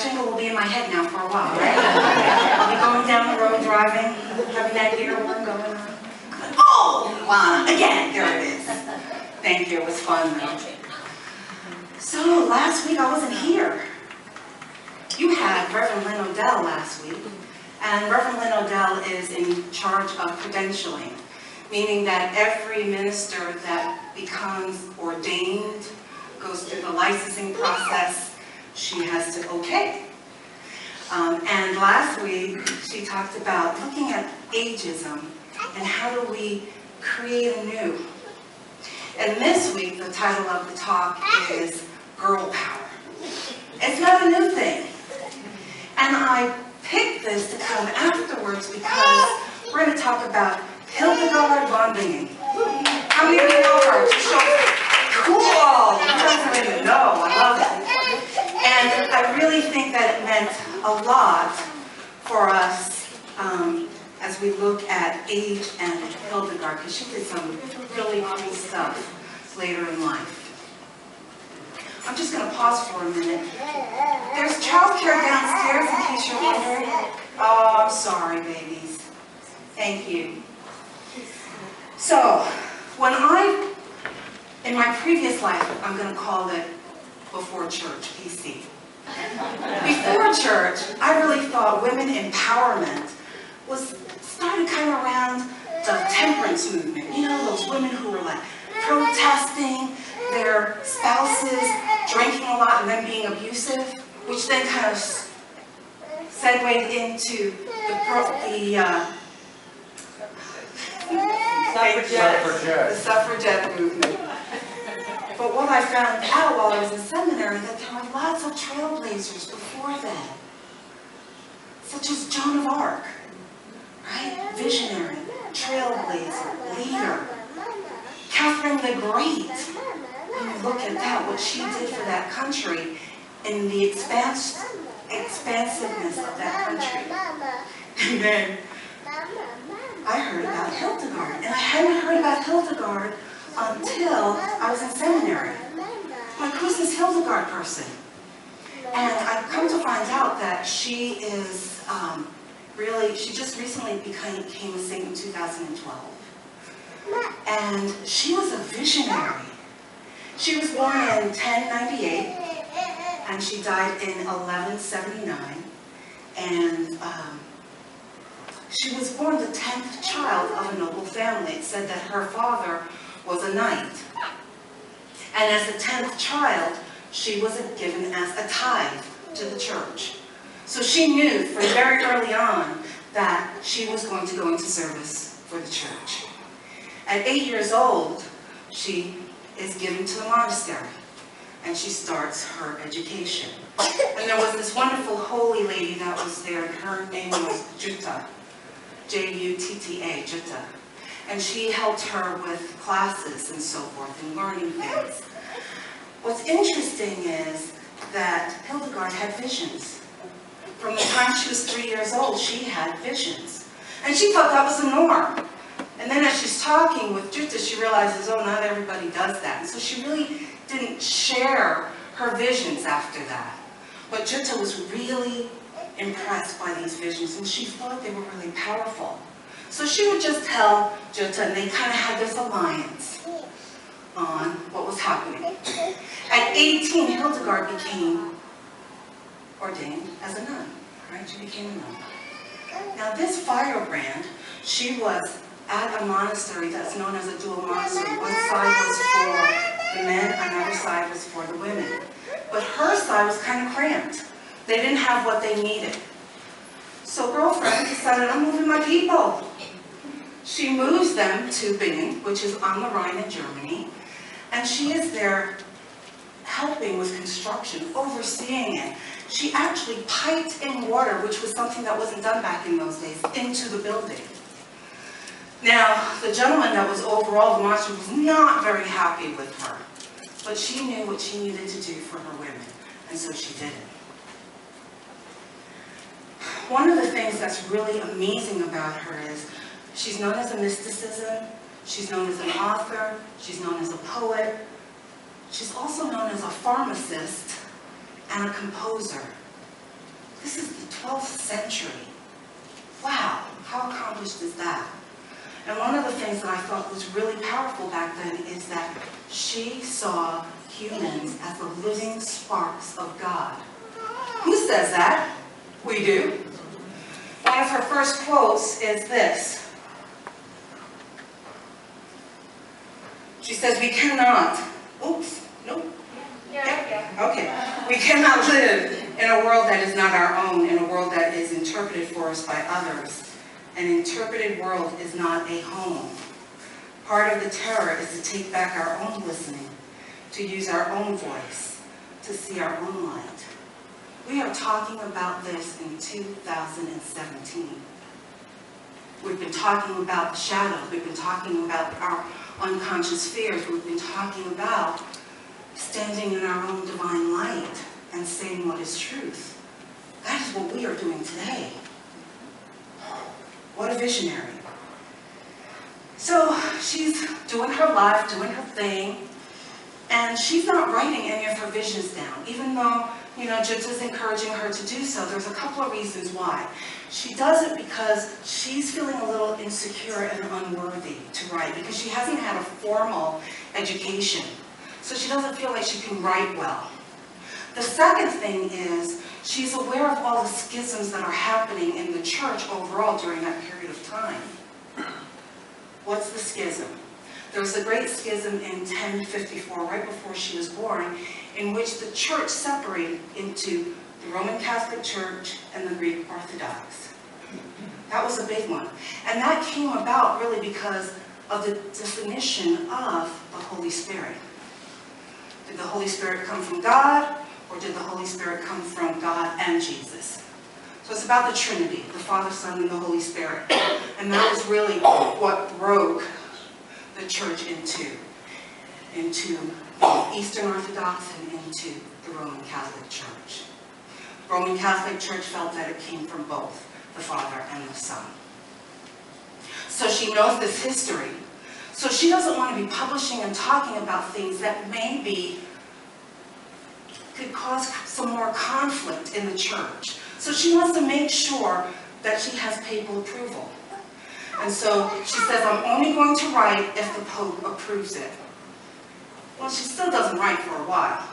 jingle will be in my head now for a while, right? I'll be going down the road driving, having that earworm going on. Oh, Lana, again, there it is. Thank you, it was fun though. So, last week I wasn't here. You had Reverend Lynn Odell last week, and Reverend Lynn Odell is in charge of credentialing, meaning that every minister that becomes ordained goes through the licensing process. She has to okay. And last week, she talked about looking at ageism and how do we create anew. And this week, the title of the talk is Girl Power. It's not a new thing. And I picked this to come afterwards because we're going to talk about Hildegard von Bingen. How many of you know her? Just show. Cool! You guys don't even know. I love it. And I really think that it meant a lot for us as we look at age and Hildegard, because she did some really cool stuff later in life. I'm just going to pause for a minute. There's childcare downstairs in case you're wondering. Oh, I'm sorry, babies. Thank you. So, in my previous life, I'm going to call it before church, PC. Before church, I really thought women empowerment started kind of around the temperance movement. You know, those women who were like protesting their spouses drinking a lot and then being abusive, which then kind of segued into the suffragette movement. But what I found out while I was in seminary, that there were lots of trailblazers before then, such as Joan of Arc, right? Visionary, trailblazer, leader. Catherine the Great. When you look at that, what she did for that country, and the expansiveness of that country. And then I heard about Hildegard, and I hadn't heard about Hildegard until I was in seminary. Like, who's this Hildegard person? And I've come to find out that she is she just recently became a saint in 2012. And she was a visionary. She was born in 1098, and she died in 1179. And she was born the 10th child of a noble family. It said that her father was a knight. And as the 10th child, she was given as a tithe to the church. So she knew from very early on that she was going to go into service for the church. At 8 years old, she is given to the monastery, and she starts her education. And there was this wonderful holy lady that was there, and her name was Jutta, J-U-T-T-A, Jutta. And she helped her with classes and so forth, and learning things. What's interesting is that Hildegard had visions. From the time she was 3 years old, she had visions. And she thought that was the norm. And then as she's talking with Jutta, she realizes, oh, not everybody does that. And so she really didn't share her visions after that. But Jutta was really impressed by these visions, and she thought they were really powerful. So she would just tell Jutta, and they kind of had this alliance on what was happening. At 18, Hildegard became ordained as a nun. Right? She became a nun. Now this firebrand, she was at a monastery that's known as a dual monastery. One side was for the men, another side was for the women. But her side was kind of cramped. They didn't have what they needed. So girlfriend decided, I'm moving my people. She moves them to Bingen, which is on the Rhine in Germany, and she is there helping with construction, overseeing it. She actually piped in water, which was something that wasn't done back in those days, into the building. Now, the gentleman that was overall the master was not very happy with her, but she knew what she needed to do for her women, and so she did it. One of the things that's really amazing about her is she's known as a mysticism, she's known as an author, she's known as a poet, she's also known as a pharmacist and a composer. This is the 12th century. Wow, how accomplished is that? And one of the things that I thought was really powerful back then is that she saw humans as the living sparks of God. Who says that? We do. One of her first quotes is this. She says, we cannot, oops, nope. Yeah. Okay. We cannot live in a world that is not our own, in a world that is interpreted for us by others. An interpreted world is not a home. Part of the terror is to take back our own listening, to use our own voice, to see our own light. We are talking about this in 2017. We've been talking about the shadows. We've been talking about our unconscious fears. We've been talking about standing in our own divine light and saying what is truth. That is what we are doing today. What a visionary. So she's doing her life, doing her thing, and she's not writing any of her visions down, even though, Jutta is encouraging her to do so. There's a couple of reasons why. She does it because she's feeling a little insecure and unworthy to write, because she hasn't had a formal education. So she doesn't feel like she can write well. The second thing is she's aware of all the schisms that are happening in the church overall during that period of time. What's the schism? There was a great schism in 1054, right before she was born, in which the church separated into the Roman Catholic Church and the Greek Orthodox. That was a big one. And that came about really because of the definition of the Holy Spirit. Did the Holy Spirit come from God, or did the Holy Spirit come from God and Jesus? So it's about the Trinity, the Father, Son, and the Holy Spirit. And that was really what broke the church into the Eastern Orthodox and into the Roman Catholic Church. The Roman Catholic Church felt that it came from both the Father and the Son. So she knows this history. So she doesn't want to be publishing and talking about things that maybe could cause some more conflict in the church. So she wants to make sure that she has papal approval. And so she says, I'm only going to write if the Pope approves it. Well, she still doesn't write for a while.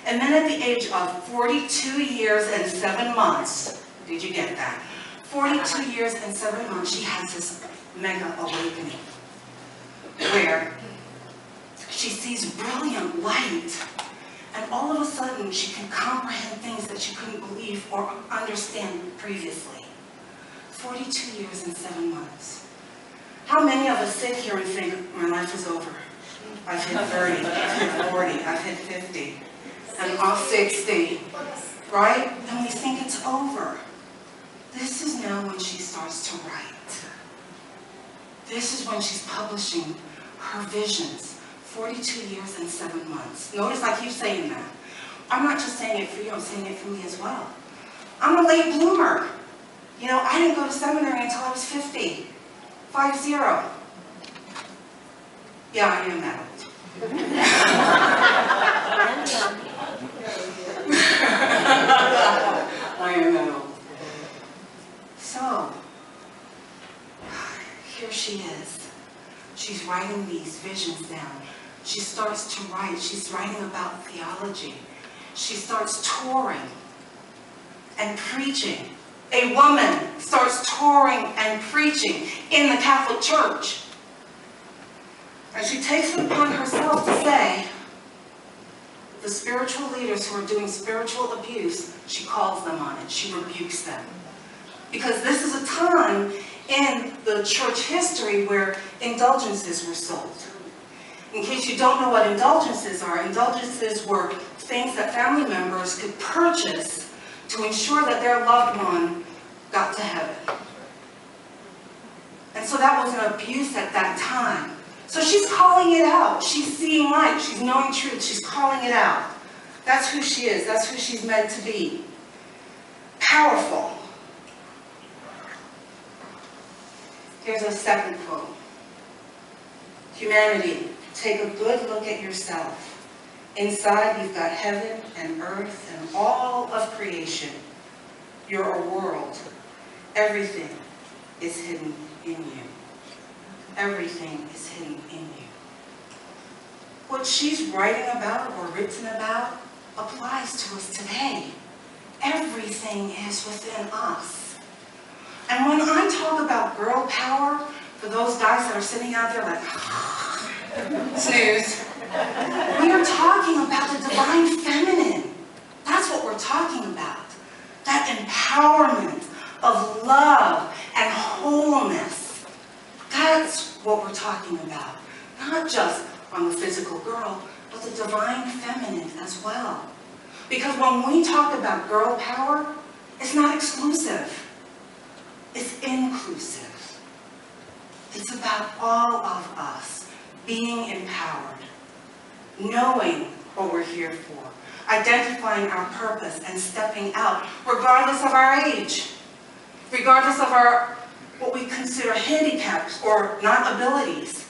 And then at the age of 42 years and 7 months, did you get that? 42 years and 7 months, she has this mega awakening where she sees brilliant light. And all of a sudden, she can comprehend things that she couldn't believe or understand previously. 42 years and 7 months. How many of us sit here and think, my life is over? I've hit 30, I've hit 40, I've hit 50, and I'm 60, right? And we think it's over. This is now when she starts to write. This is when she's publishing her visions. 42 years and 7 months. Notice I keep saying that. I'm not just saying it for you, I'm saying it for me as well. I'm a late bloomer. I didn't go to seminary until I was 50. 50. Yeah, I am that old. I am that old. So, here she is. She's writing these visions down. She starts to write. She's writing about theology. She starts touring and preaching. A woman starts touring and preaching in the Catholic Church. And she takes it upon herself to say, the spiritual leaders who are doing spiritual abuse, she calls them on it. She rebukes them. Because this is a time in the church history where indulgences were sold. In case you don't know what indulgences were things that family members could purchase to ensure that their loved one got to heaven. And so that was an abuse at that time. So she's calling it out. She's seeing light. She's knowing truth. She's calling it out. That's who she is. That's who she's meant to be. Powerful. Here's a second quote. Humanity, take a good look at yourself. Inside, you've got heaven and earth and all of creation. you're a world. Everything is hidden in you. Everything is hidden in you. What she's writing about or written about applies to us today. Everything is within us. And when I talk about girl power, for those guys that are sitting out there like, snooze, we are talking about the divine feminine. That's what we're talking about. That empowerment of love and wholeness. That's what we're talking about. Not just on the physical girl, but the divine feminine as well. Because when we talk about girl power, it's not exclusive. It's inclusive. It's about all of us being empowered, knowing what we're here for, identifying our purpose and stepping out, regardless of our age, regardless of our what we consider handicaps or not abilities,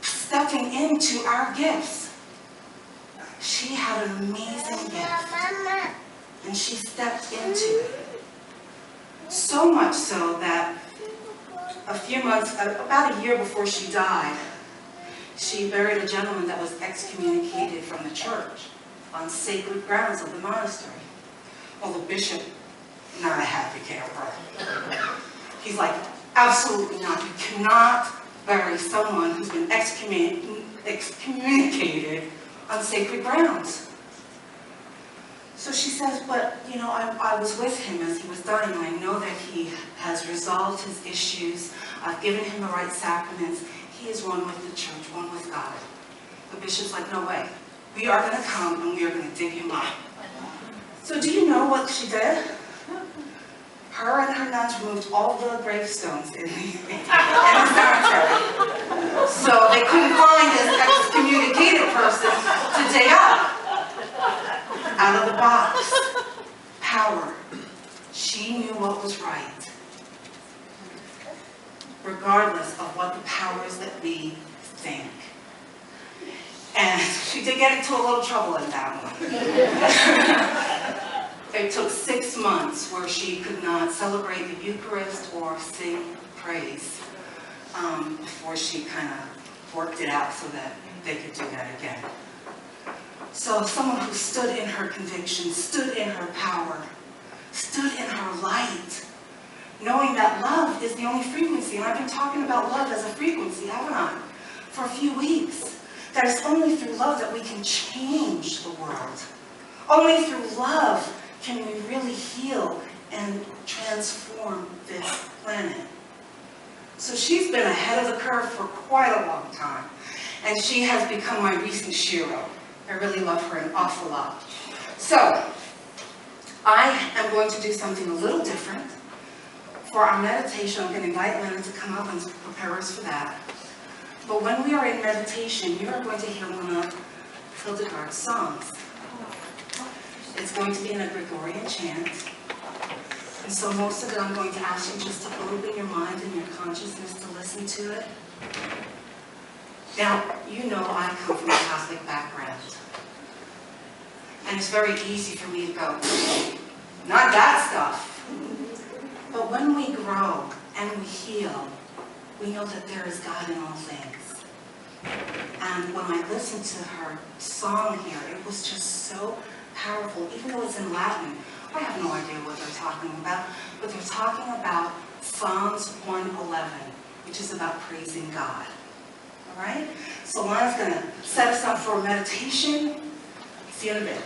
stepping into our gifts. She had an amazing gift, and she stepped into it. So much so that a few months, about a year before she died, she buried a gentleman that was excommunicated from the church on sacred grounds of the monastery. Well, the bishop, not a happy camper. He's like, absolutely not. You cannot bury someone who's been excommunicated on sacred grounds. So she says, but, you know, I was with him as he was dying, and I know that he has resolved his issues. I've given him the right sacraments. He is one with the church, one with God. The bishop's like, no way. We are going to come and we are going to dig him up. So do you know what she did? Her and her nuns removed all the gravestones in the cemetery. So they couldn't find this excommunicated person to dig up. Out of the box. Power. She knew what was right. Regardless of what the powers that be think. And she did get into a little trouble in that one. It took 6 months where she could not celebrate the Eucharist or sing praise before she kind of worked it out so that they could do that again. So someone who stood in her conviction, stood in her power, stood in her light, knowing that love is the only frequency. And I've been talking about love as a frequency, haven't I? For a few weeks. That it's only through love that we can change the world. Only through love can we really heal and transform this planet. So she's been ahead of the curve for quite a long time. And she has become my recent shero. I really love her an awful lot. So, I am going to do something a little different. For our meditation, I'm going to invite Leonard to come up and prepare us for that. But when we are in meditation, you are going to hear one of Hildegard's songs. It's going to be in a Gregorian chant. And so most of it I'm going to ask you just to open your mind and your consciousness to listen to it. Now, you know I come from a Catholic background. And it's very easy for me to go, not that stuff. But when we grow and we heal, we know that there is God in all things. And when I listened to her song here, it was just so powerful, even though it's in Latin. I have no idea what they're talking about, but they're talking about Psalms 111, which is about praising God. All right? So Lana's going to set us up for a meditation. See you in a bit.